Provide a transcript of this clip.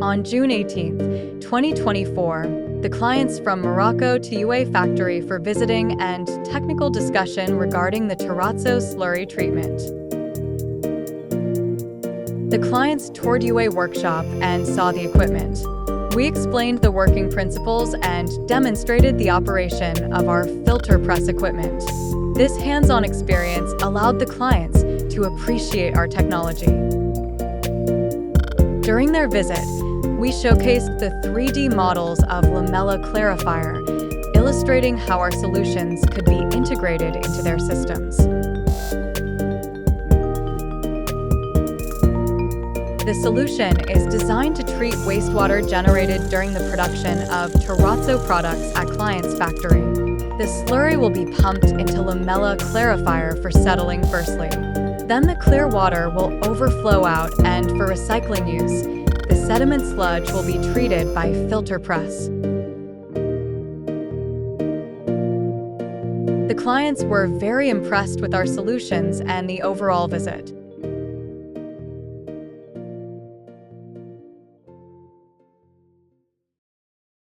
On June 18, 2024, the clients from Morocco to Yuwei factory for visiting and technical discussion regarding the terrazzo slurry treatment. The clients toured Yuwei workshop and saw the equipment. We explained the working principles and demonstrated the operation of our filter press equipment. This hands-on experience allowed the clients to appreciate our technology. During their visit, we showcased the 3D models of lamella clarifier, illustrating how our solutions could be integrated into their systems. The solution is designed to treat wastewater generated during the production of terrazzo products at client's factory. The slurry will be pumped into lamella clarifier for settling firstly. Then the clear water will overflow out, and for recycling use, the sediment sludge will be treated by filter press. The clients were very impressed with our solutions and the overall visit.